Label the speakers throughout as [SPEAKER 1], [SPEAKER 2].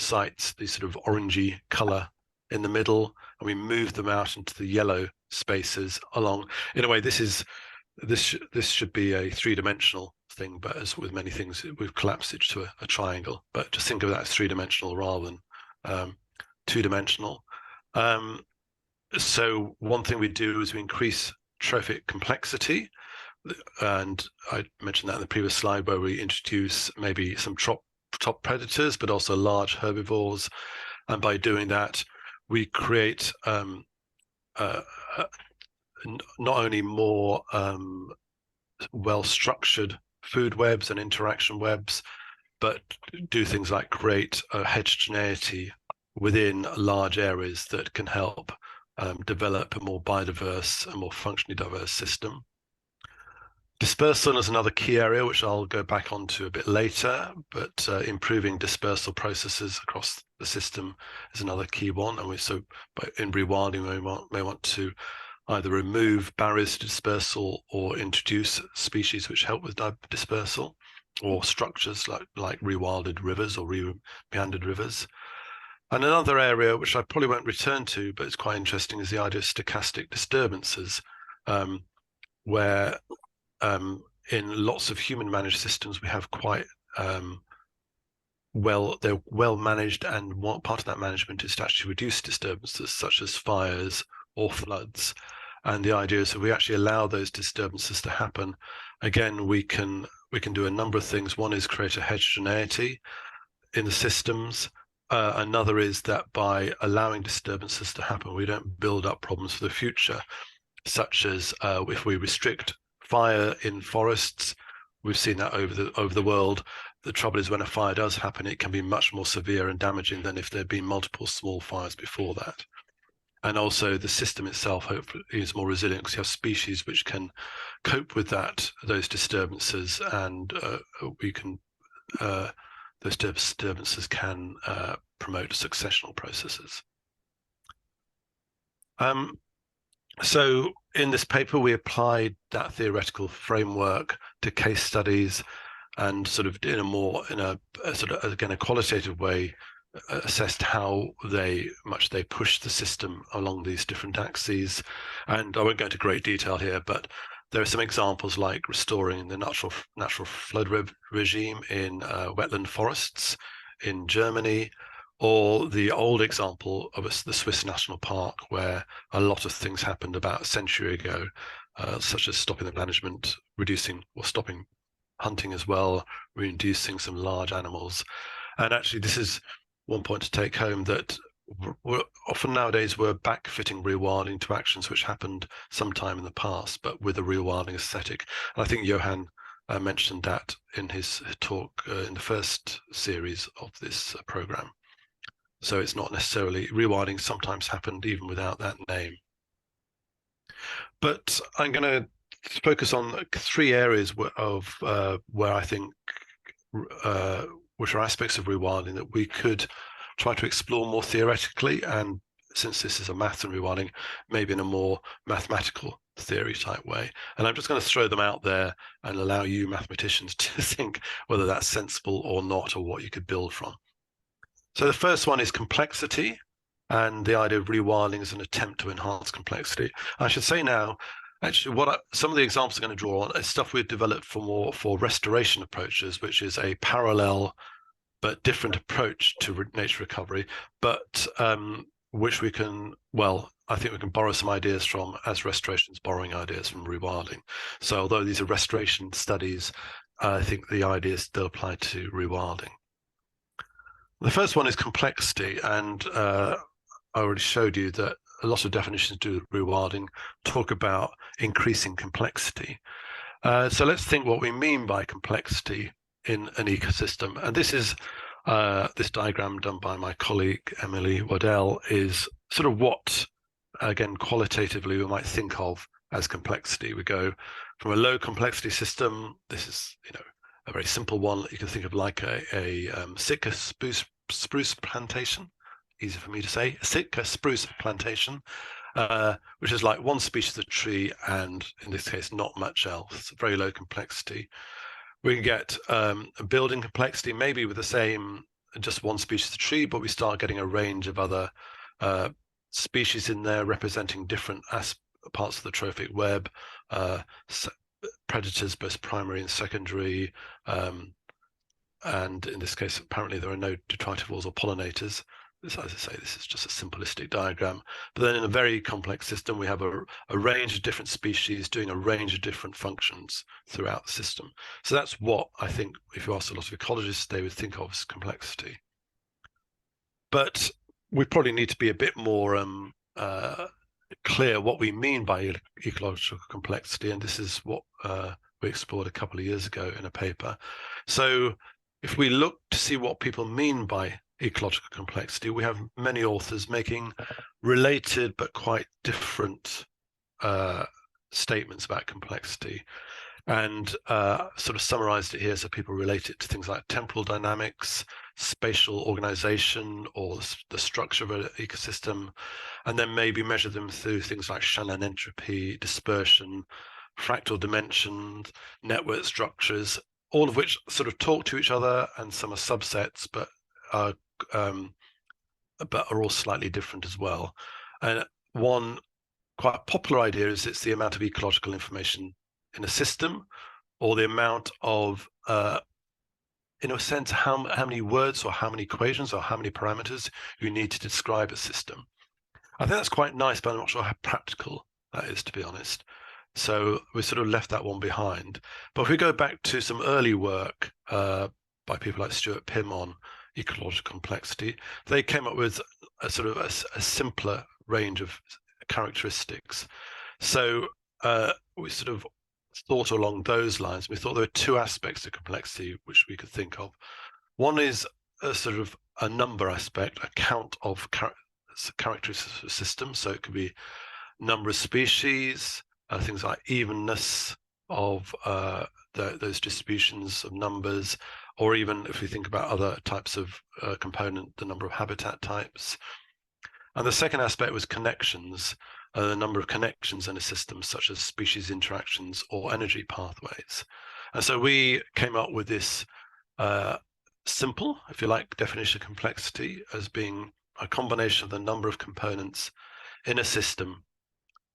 [SPEAKER 1] sites, these sort of orangey color in the middle, and we move them out into the yellow spaces along. In a way, this should be a three-dimensional thing, but as with many things, we've collapsed it to a triangle. But just think of that as three-dimensional rather than two-dimensional. So one thing we do is we increase trophic complexity, and I mentioned that in the previous slide where we introduce maybe some top predators, but also large herbivores, and by doing that, we create not only more well-structured food webs and interaction webs, but do things like create heterogeneity within large areas that can help develop a more biodiverse and more functionally diverse system. Dispersal is another key area, which I'll go back onto a bit later, but improving dispersal processes across the system is another key one. And in rewilding, we may want to either remove barriers to dispersal or introduce species which help with dispersal, or structures like rewilded rivers or meandered rivers. And another area which I probably won't return to, but it's quite interesting, is the idea of stochastic disturbances, where in lots of human managed systems we have quite they're well managed, and one part of that management is to actually reduce disturbances such as fires or floods. And the idea is that we actually allow those disturbances to happen. Again, we can do a number of things. One is create a heterogeneity in the systems. Another is that by allowing disturbances to happen, we don't build up problems for the future, such as if we restrict fire in forests. We've seen that over the world. The trouble is when a fire does happen, it can be much more severe and damaging than if there'd been multiple small fires before that. And also the system itself hopefully is more resilient because you have species which can cope with those disturbances, and those disturbances can promote successional processes. So in this paper, we applied that theoretical framework to case studies, and sort of in a sort of, again, a qualitative way, assessed how much they push the system along these different axes. And I won't go into great detail here, but there are some examples like restoring the natural flood regime in wetland forests in Germany, or the old example of the Swiss National Park, where a lot of things happened about a century ago, such as stopping the management, reducing or stopping hunting as well, reducing some large animals. And actually, this is one point to take home, that we're often nowadays we're backfitting rewilding to actions which happened sometime in the past, but with a rewilding aesthetic. And I think Johan mentioned that in his talk in the first series of this program. So it's not necessarily, rewilding sometimes happened even without that name. But I'm going to focus on three areas where I think which are aspects of rewilding that we could try to explore more theoretically, and since this is a math and rewilding, maybe in a more mathematical theory type way. And I'm just going to throw them out there and allow you mathematicians to think whether that's sensible or not, or what you could build from. So the first one is complexity, and the idea of rewilding is an attempt to enhance complexity. I should say now, actually, some of the examples I'm going to draw on is stuff we've developed for restoration approaches, which is a parallel but different approach to nature recovery, but which we can, I think we can borrow some ideas from, as restoration's borrowing ideas from rewilding. So although these are restoration studies, I think the ideas still apply to rewilding. The first one is complexity, and I already showed you that a lot of definitions to do with rewilding talk about increasing complexity. So let's think what we mean by complexity in an ecosystem. And this is this diagram done by my colleague Emily Waddell is sort of what, again, qualitatively we might think of as complexity. We go from a low complexity system. This is, a very simple one that you can think of like a Sitka spruce plantation. Easy for me to say, Sitka spruce plantation, which is like one species of tree, and in this case, not much else. Very low complexity. We can get a building complexity, maybe with the same just one species of tree, but we start getting a range of other species in there representing different parts of the trophic web, predators, both primary and secondary, and in this case, apparently there are no detritivores or pollinators. As I say, this is just a simplistic diagram. But then in a very complex system, we have a range of different species doing a range of different functions throughout the system. So that's what I think, if you ask a lot of ecologists, they would think of as complexity. But we probably need to be a bit more clear what we mean by ecological complexity, and this is what we explored a couple of years ago in a paper. So if we look to see what people mean by ecological complexity, we have many authors making related but quite different statements about complexity, and sort of summarized it here so people relate it to things like temporal dynamics, spatial organization, or the structure of an ecosystem, and then maybe measure them through things like Shannon entropy, dispersion, fractal dimensions, network structures, all of which sort of talk to each other, and some are subsets, but are all slightly different as well. And one quite popular idea is it's the amount of ecological information in a system, or the amount of, in a sense, how many words or how many equations or how many parameters you need to describe a system. I think that's quite nice, but I'm not sure how practical that is, to be honest. So we sort of left that one behind. But if we go back to some early work by people like Stuart Pym on ecological complexity, they came up with a sort of a simpler range of characteristics. So we sort of thought along those lines. We thought there were two aspects of complexity which we could think of. One is a sort of a number aspect, a count of characteristics of a system. So it could be number of species, things like evenness of those distributions of numbers, or even if we think about other types of component, the number of habitat types. And the second aspect was connections, the number of connections in a system, such as species interactions or energy pathways. And so we came up with this simple, if you like, definition of complexity as being a combination of the number of components in a system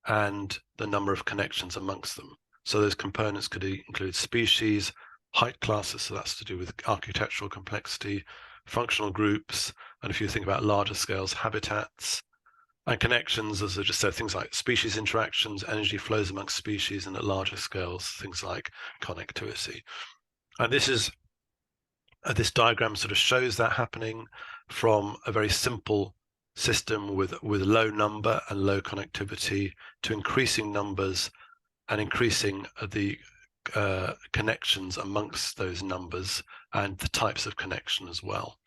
[SPEAKER 1] and the number of connections amongst them. So those components could include species, height classes, so that's to do with architectural complexity, functional groups, and if you think about larger scales, habitats, and connections, as I just said, things like species interactions, energy flows amongst species, and at larger scales, things like connectivity. And this diagram sort of shows that happening from a very simple system with low number and low connectivity to increasing numbers and increasing the connections amongst those numbers and the types of connection as well.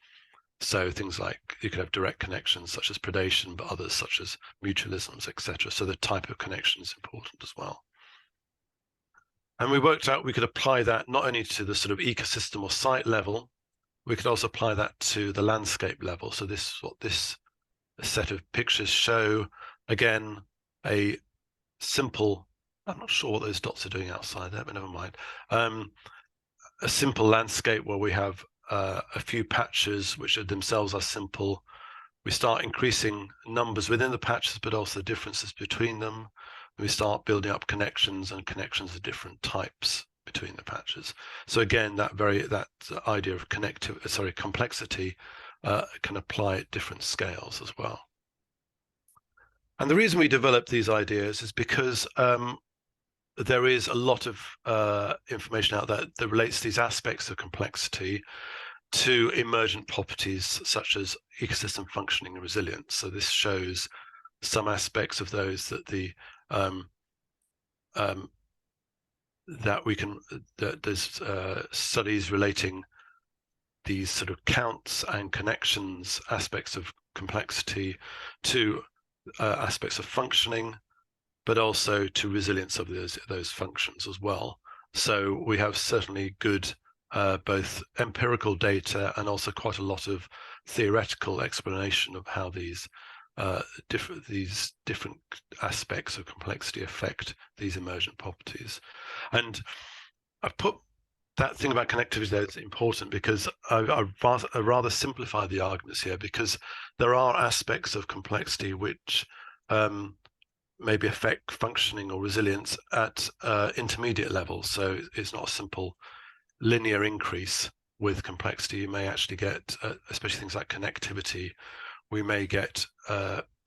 [SPEAKER 1] So things like you could have direct connections such as predation, but others such as mutualisms, etc. So the type of connection is important as well. And we worked out we could apply that not only to the sort of ecosystem or site level, we could also apply that to the landscape level. So this is what this set of pictures show. Again, a simple, I'm not sure what those dots are doing outside there, but never mind. A simple landscape where we have a few patches which are themselves are simple. We start increasing numbers within the patches, but also the differences between them. We start building up connections, and connections of different types between the patches. So again, that idea of complexity can apply at different scales as well. And the reason we developed these ideas is because there is a lot of information out there that relates these aspects of complexity to emergent properties such as ecosystem functioning and resilience. So this shows some aspects of those that there's studies relating these sort of counts and connections aspects of complexity to aspects of functioning, but also to resilience of those functions as well. So we have certainly good both empirical data and also quite a lot of theoretical explanation of how these different aspects of complexity affect these emergent properties. And I've put that thing about connectivity there is important, because I rather simplify the arguments here, because there are aspects of complexity which maybe affect functioning or resilience at intermediate levels. So it's not a simple linear increase with complexity. You may actually get, especially things like connectivity, we may get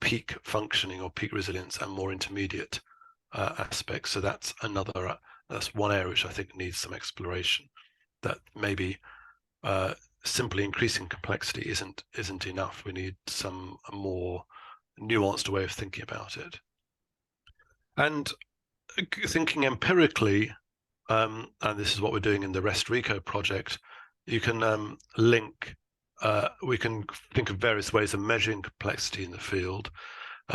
[SPEAKER 1] peak functioning or peak resilience and more intermediate aspects. So that's one area which I think needs some exploration. That maybe simply increasing complexity isn't enough. We need a more nuanced way of thinking about it. And thinking empirically, and this is what we're doing in the REST-RECO project, you can we can think of various ways of measuring complexity in the field,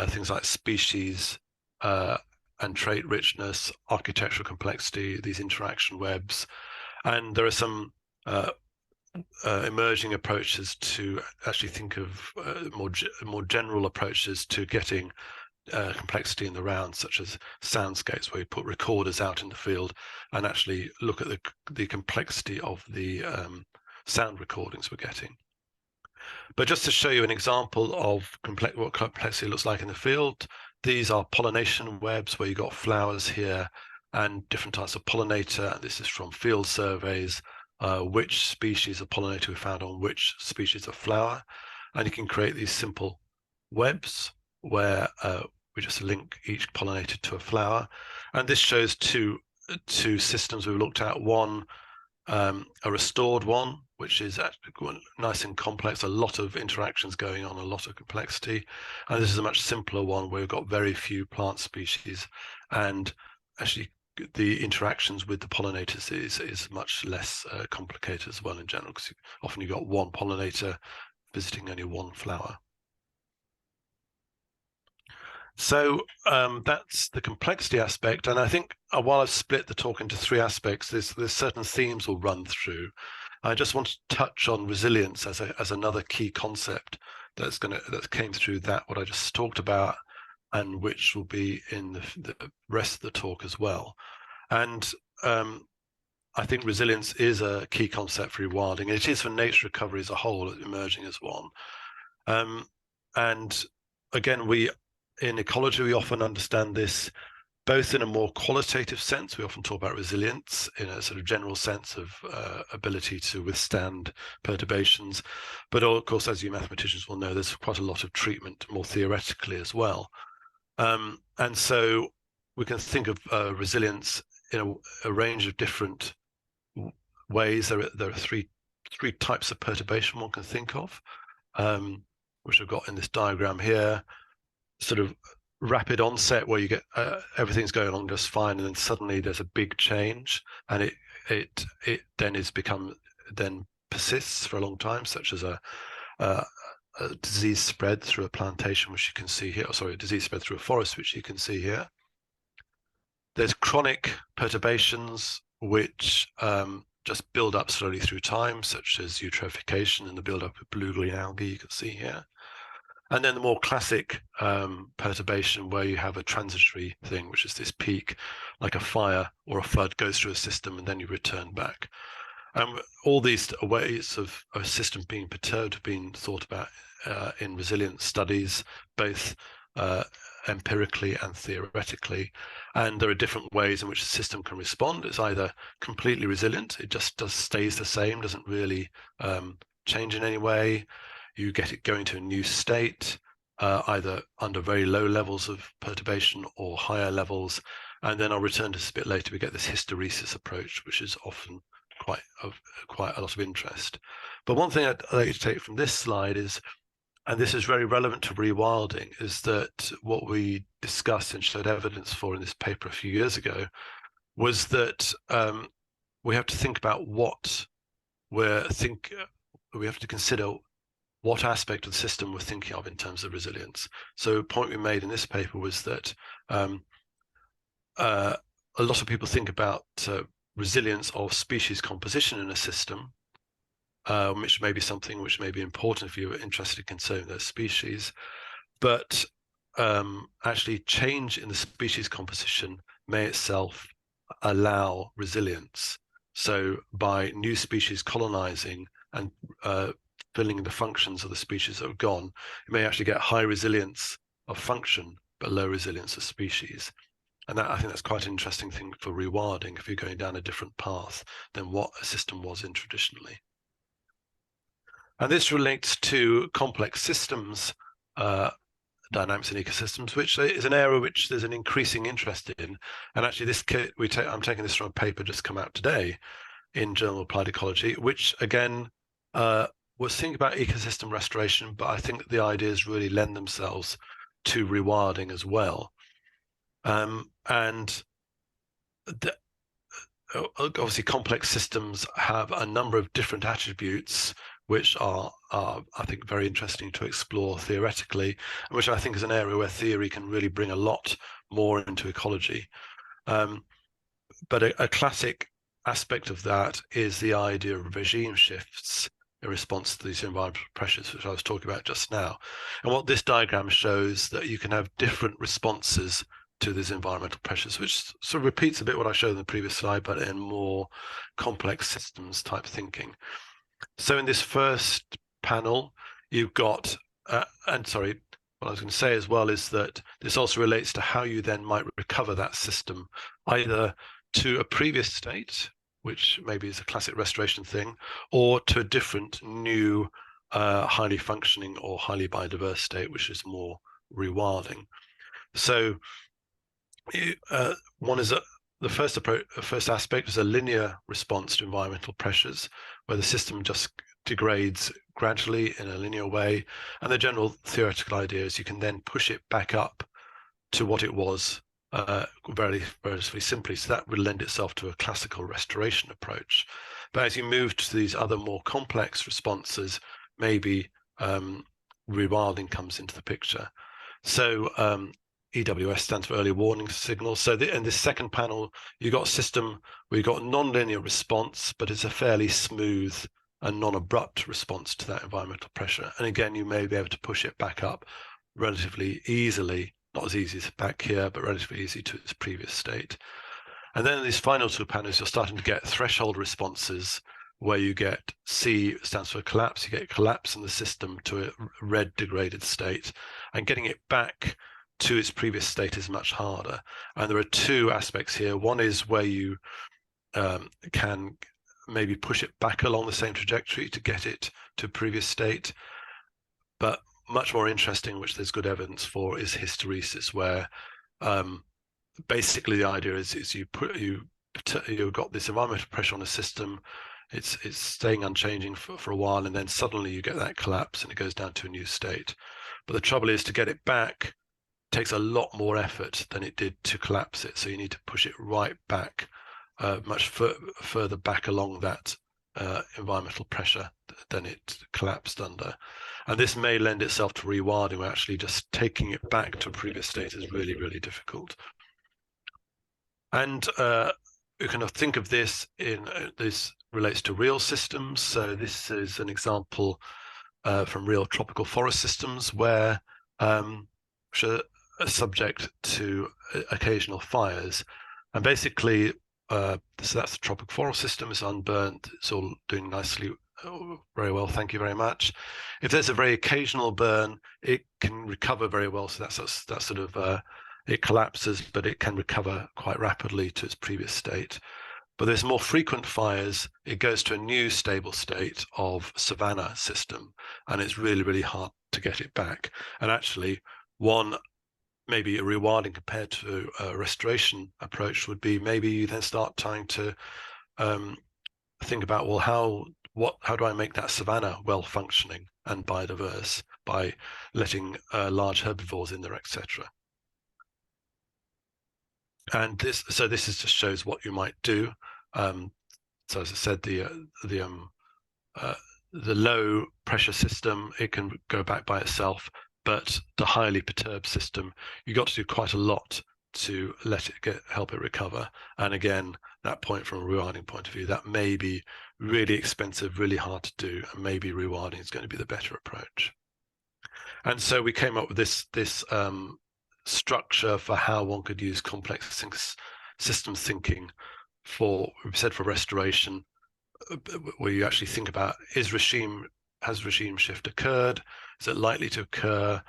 [SPEAKER 1] things like species and trait richness, architectural complexity, these interaction webs. And there are some emerging approaches to actually think of more general approaches to getting complexity in the round, such as soundscapes, where you put recorders out in the field and actually look at the complexity of the sound recordings we're getting. But just to show you an example of what complexity looks like in the field, these are pollination webs where you've got flowers here and different types of pollinator. This is from field surveys, which species of pollinator we found on which species of flower. And you can create these simple webs where we just link each pollinator to a flower. And this shows two systems we've looked at. One, a restored one, which is actually nice and complex, a lot of interactions going on, a lot of complexity. And this is a much simpler one where we've got very few plant species, and actually the interactions with the pollinators is much less complicated as well in general, because often you've got one pollinator visiting only one flower. So that's the complexity aspect. And I think while I've split the talk into three aspects, there's certain themes we'll run through. I just want to touch on resilience as another key concept that came through what I just talked about, and which will be in the rest of the talk as well. And I think resilience is a key concept for rewilding. It is for nature recovery as a whole, emerging as one. And again, in ecology, we often understand this both in a more qualitative sense. We often talk about resilience in a sort of general sense of ability to withstand perturbations. But of course, as you mathematicians will know, there's quite a lot of treatment more theoretically as well. And so we can think of resilience in a range of different ways. There are three types of perturbation one can think of, which I've got in this diagram here. Sort of rapid onset, where you get everything's going along just fine, and then suddenly there's a big change, and it then persists for a long time, such as a disease spread through a plantation, which you can see here. Sorry, a disease spread through a forest, which you can see here. There's chronic perturbations which just build up slowly through time, such as eutrophication and the buildup of blue-green algae you can see here. And then the more classic perturbation, where you have a transitory thing, which is this peak, like a fire or a flood goes through a system and then you return back. All these ways of a system being perturbed have been thought about in resilience studies, both empirically and theoretically. And there are different ways in which the system can respond. It's either completely resilient, it just stays the same, doesn't really change in any way. You get it going to a new state, either under very low levels of perturbation or higher levels. And then I'll return to this a bit later. We get this hysteresis approach, which is often quite a lot of interest. But one thing I'd like to take from this slide is, and this is very relevant to rewilding, is that what we discussed and showed evidence for in this paper a few years ago was that we have to think about we have to consider what aspect of the system we're thinking of in terms of resilience. So a point we made in this paper was that a lot of people think about resilience of species composition in a system, which may be something which may be important if you're interested in conserving those species. But actually change in the species composition may itself allow resilience. So by new species colonizing and filling the functions of the species that have gone, you may actually get high resilience of function, but low resilience of species. And that, I think that's quite an interesting thing for rewilding if you're going down a different path than what a system was in traditionally. And this relates to complex systems dynamics in ecosystems, which is an area which there's an increasing interest in. And actually, I'm taking this from a paper just come out today in Journal of Applied Ecology, which again was thinking about ecosystem restoration, but I think the ideas really lend themselves to rewilding as well. And obviously, complex systems have a number of different attributes which are I think very interesting to explore theoretically, and which I think is an area where theory can really bring a lot more into ecology. But a classic aspect of that is the idea of regime shifts in response to these environmental pressures, which I was talking about just now. And what this diagram shows that you can have different responses to these environmental pressures, which sort of repeats a bit what I showed in the previous slide, but in more complex systems type thinking. So in this first panel, you've got, and sorry, what I was going to say as well is that this also relates to how you then might recover that system, either to a previous state, which maybe is a classic restoration thing, or to a different, new, highly functioning or highly biodiverse state, which is more rewilding. So one is the first aspect is a linear response to environmental pressures, where the system just degrades gradually in a linear way. And the general theoretical idea is you can then push it back up to what it was relatively simply. So that would lend itself to a classical restoration approach. But as you move to these other more complex responses, maybe rewilding comes into the picture. So EWS stands for early warning signals. So in this second panel, you've got a system where you've got non-linear response, but it's a fairly smooth and non-abrupt response to that environmental pressure. And again, you may be able to push it back up relatively easily, not as easy as back here, but relatively easy to its previous state. And then in these final two panels, you're starting to get threshold responses where you get C stands for collapse, you get collapse in the system to a red degraded state, and getting it back to its previous state is much harder. And there are two aspects here. One is where you can maybe push it back along the same trajectory to get it to previous state. But much more interesting, which there's good evidence for, is hysteresis, where basically the idea is you've got this environmental pressure on a system, it's staying unchanging for a while, and then suddenly you get that collapse and it goes down to a new state. But the trouble is, to get it back takes a lot more effort than it did to collapse it. So you need to push it right back, much further back along that environmental pressure than it collapsed under. And this may lend itself to rewilding, where actually just taking it back to a previous state is really, really difficult. And you can think of this this relates to real systems. So this is an example from real tropical forest systems where which are subject to occasional fires. And basically, so that's the tropical forest system, is unburnt, it's all doing nicely, very well, thank you very much. If there's a very occasional burn, it can recover very well. So that's sort of, it collapses, but it can recover quite rapidly to its previous state. But there's more frequent fires, it goes to a new stable state of savanna system, and it's really, really hard to get it back. And actually, maybe a rewilding compared to a restoration approach would be maybe you then start trying to think about, well, how do I make that savanna well functioning and biodiverse by letting large herbivores in there, etc. And this just shows what you might do. So as I said, the low pressure system, it can go back by itself, but the highly perturbed system, you got to do quite a lot to let it help it recover. And again, that point from a rewilding point of view, that may be really expensive, really hard to do, and maybe rewilding is going to be the better approach. And so we came up with this structure for how one could use complex systems thinking we said for restoration, where you actually think about has regime shift occurred? Is it likely to occur?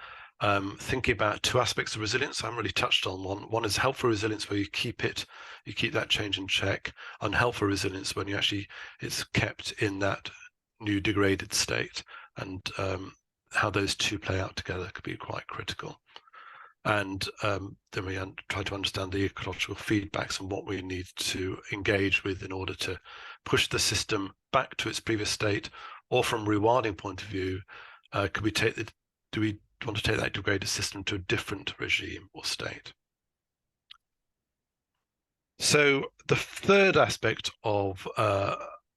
[SPEAKER 1] Thinking about two aspects of resilience, I haven't really touched on one. One is helpful resilience, where you keep that change in check. Unhelpful resilience, when it's kept in that new degraded state, and how those two play out together could be quite critical. And then we try to understand the ecological feedbacks and what we need to engage with in order to push the system back to its previous state, or from a rewilding point of view, do we want to take that degraded system to a different regime or state? So the third aspect of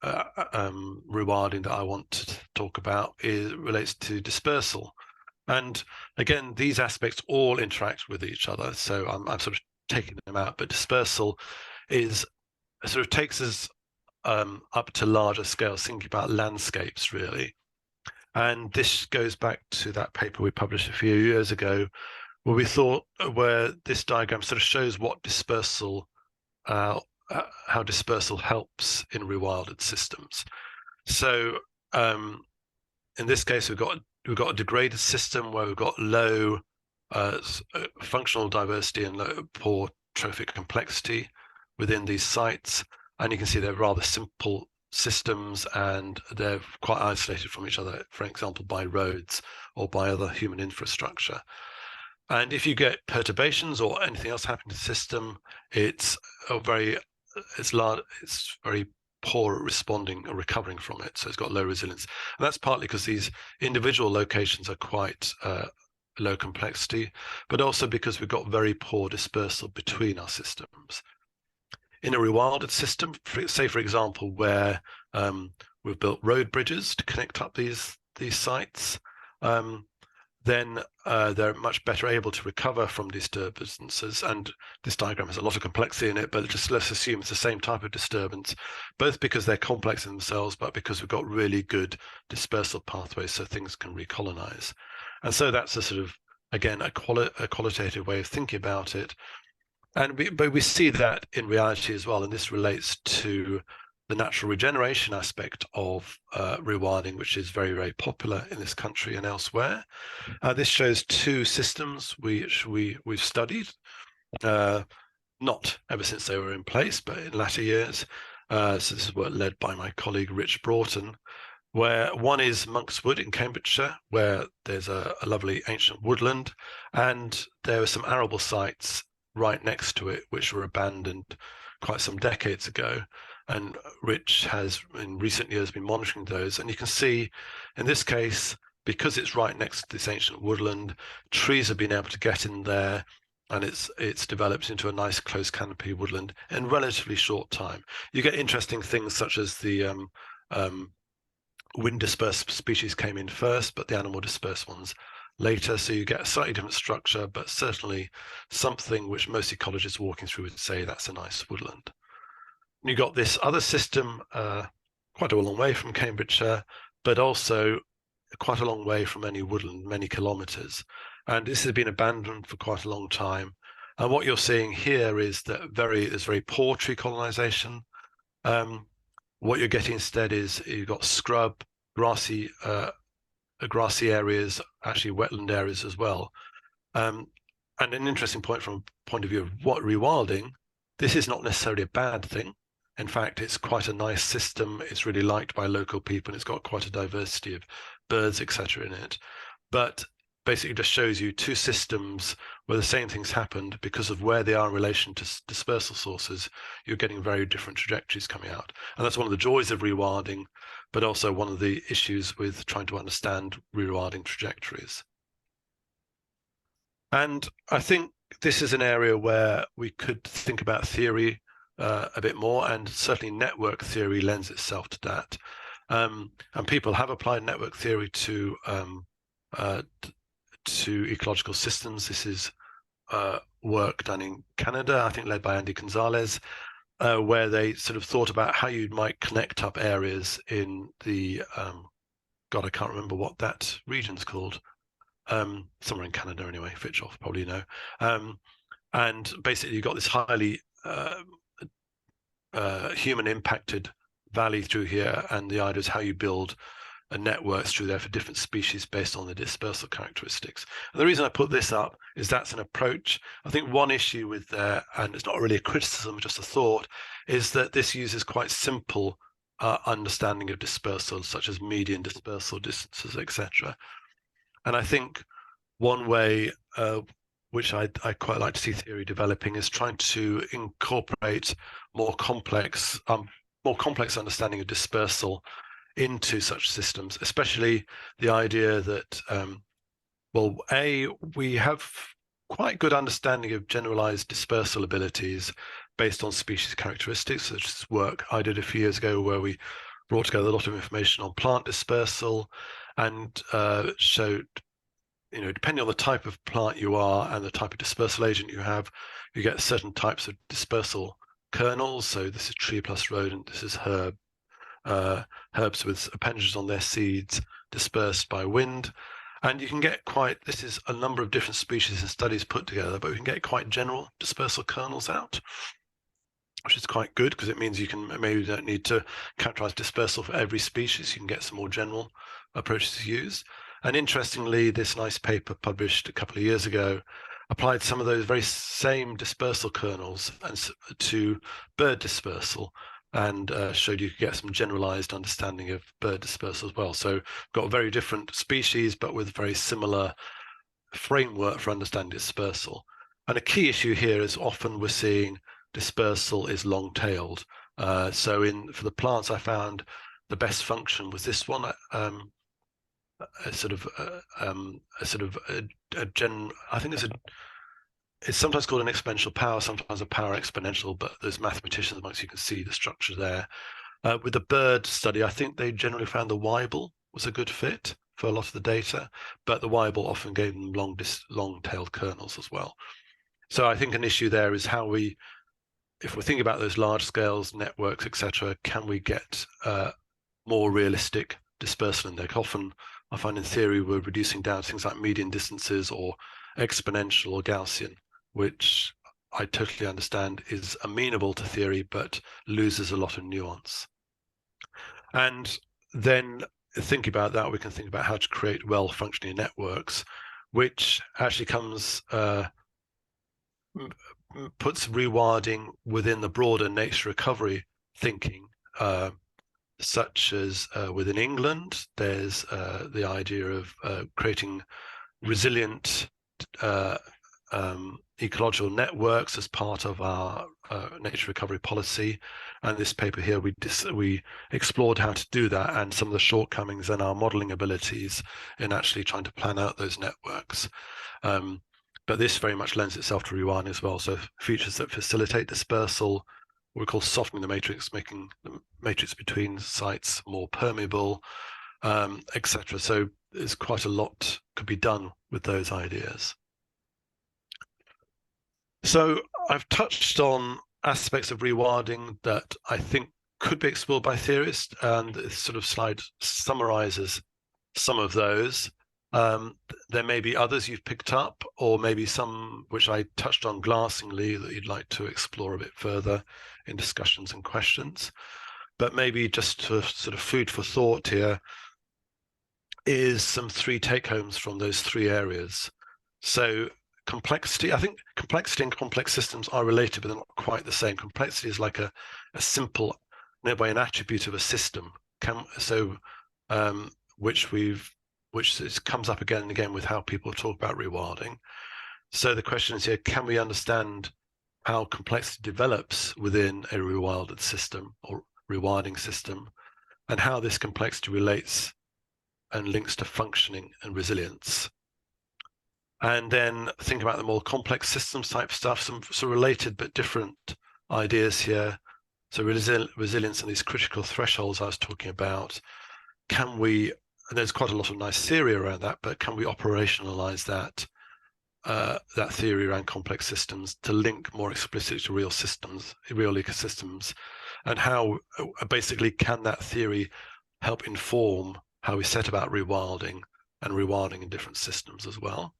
[SPEAKER 1] rewilding that I want to talk about relates to dispersal. And again, these aspects all interact with each other. So I'm sort of taking them out, but dispersal takes us up to larger scales, thinking about landscapes really. And this goes back to that paper we published a few years ago, where this diagram sort of shows what how dispersal helps in rewilded systems. So in this case, we've got a degraded system where we've got low functional diversity and poor trophic complexity within these sites. And you can see they're rather simple systems, and they're quite isolated from each other, for example, by roads or by other human infrastructure. And if you get perturbations or anything else happening to the system, it's very poor at responding or recovering from it. So it's got low resilience. And that's partly because these individual locations are quite low complexity, but also because we've got very poor dispersal between our systems. In a rewilded system, say for example, where we've built road bridges to connect up these sites, then they're much better able to recover from disturbances. And this diagram has a lot of complexity in it, but just let's assume it's the same type of disturbance, both because they're complex in themselves, but because we've got really good dispersal pathways so things can recolonize. And so that's a sort of, again, a qualitative way of thinking about it. But we see that in reality as well, and this relates to the natural regeneration aspect of rewilding, which is very, very popular in this country and elsewhere. This shows two systems which we've studied, not ever since they were in place, but in latter years. So this is work led by my colleague Rich Broughton, where one is Monk's Wood in Cambridgeshire, where there's a lovely ancient woodland, and there are some arable sites right next to it, which were abandoned quite some decades ago. And Rich has, in recent years, been monitoring those. And you can see, in this case, because it's right next to this ancient woodland, trees have been able to get in there, and it's developed into a nice close canopy woodland in relatively short time. You get interesting things such as the wind dispersed species came in first, but the animal dispersed ones later. So you get a slightly different structure, but certainly something which most ecologists walking through would say that's a nice woodland. And you got this other system quite a long way from Cambridgeshire, but also quite a long way from any woodland, many kilometres. And this has been abandoned for quite a long time. And what you're seeing here is that there's very poor tree colonisation. What you're getting instead is you've got scrub, grassy areas, actually wetland areas as well. And an interesting point from a point of view of what rewilding, this is not necessarily a bad thing. In fact, it's quite a nice system. It's really liked by local people, and it's got quite a diversity of birds, etc. in it. But basically just shows you two systems where the same things happened. Because of where they are in relation to dispersal sources, you're getting very different trajectories coming out. And that's one of the joys of rewilding, but also one of the issues with trying to understand rewilding trajectories. And I think this is an area where we could think about theory a bit more, and certainly network theory lends itself to that. And people have applied network theory to ecological systems. This is work done in Canada, I think led by Andy Gonzalez, where they sort of thought about how you might connect up areas in the, God, I can't remember what that region's called. Somewhere in Canada anyway, Fitchoff probably know. And basically you've got this highly human impacted valley through here, and the idea is how you build a networks through there for different species based on the dispersal characteristics. And the reason I put this up is that's an approach. I think one issue with there, and it's not really a criticism, just a thought, is that this uses quite simple understanding of dispersal, such as median dispersal distances, etc. And I think one way which I quite like to see theory developing is trying to incorporate more complex understanding of dispersal into such systems, especially the idea that, well, we have quite good understanding of generalized dispersal abilities based on species characteristics, such as work I did a few years ago where we brought together a lot of information on plant dispersal and showed, depending on the type of plant you are and the type of dispersal agent you have, you get certain types of dispersal kernels. So this is tree plus rodent, this is herb. Herbs with appendages on their seeds dispersed by wind. And you can get this is a number of different species and studies put together, but we can get quite general dispersal kernels out, which is quite good because it means you don't need to characterize dispersal for every species. You can get some more general approaches to use. And interestingly, this nice paper published a couple of years ago applied some of those very same dispersal kernels to bird dispersal, and showed you could get some generalized understanding of bird dispersal as well. So got very different species, but with very similar framework for understanding dispersal. And a key issue here is often we're seeing dispersal is long-tailed. So for the plants, I found the best function was this one, I think it's sometimes called an exponential power, sometimes a power exponential, but there's mathematicians amongst you can see the structure there. With the bird study, I think they generally found the Weibull was a good fit for a lot of the data, but the Weibull often gave them long-tailed kernels as well. So I think an issue there is how if we're thinking about those large scales, networks, etc., can we get more realistic dispersal in there? Often I find in theory we're reducing down to things like median distances or exponential or Gaussian, which I totally understand is amenable to theory, but loses a lot of nuance. And then thinking about that, we can think about how to create well-functioning networks, which actually puts rewilding within the broader nature recovery thinking, such as within England, there's the idea of creating resilient ecological networks as part of our nature recovery policy. And this paper here, we explored how to do that and some of the shortcomings in our modeling abilities in actually trying to plan out those networks. But this very much lends itself to rewilding as well. So features that facilitate dispersal, what we call softening the matrix, making the matrix between sites more permeable, etc. So there's quite a lot could be done with those ideas. So I've touched on aspects of rewilding that I think could be explored by theorists, and this sort of slide summarizes some of those. There may be others you've picked up, or maybe some which I touched on glancingly that you'd like to explore a bit further in discussions and questions. But maybe just to sort of food for thought here is some 3 take-homes from those 3 areas. So complexity, I think complexity and complex systems are related, but they're not quite the same. Complexity is like a simple, nearby an attribute of a system, which comes up again and again with how people talk about rewilding. So the question is here, can we understand how complexity develops within a rewilded system or rewilding system, and how this complexity relates and links to functioning and resilience? And then think about the more complex systems type stuff, some related but different ideas here. So resilience and these critical thresholds I was talking about, and there's quite a lot of nice theory around that, but can we operationalize that theory around complex systems to link more explicitly to real systems, real ecosystems, and how basically can that theory help inform how we set about rewilding and rewilding in different systems as well?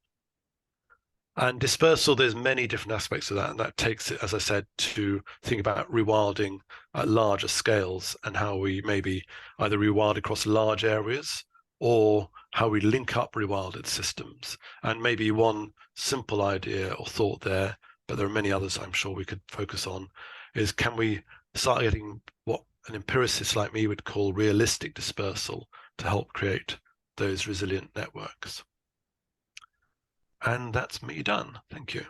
[SPEAKER 1] And dispersal, there's many different aspects of that, and that takes it, as I said, to think about rewilding at larger scales and how we maybe either rewild across large areas or how we link up rewilded systems. And maybe one simple idea or thought there, but there are many others I'm sure we could focus on, is can we start getting what an empiricist like me would call realistic dispersal to help create those resilient networks? And that's me done. Thank you.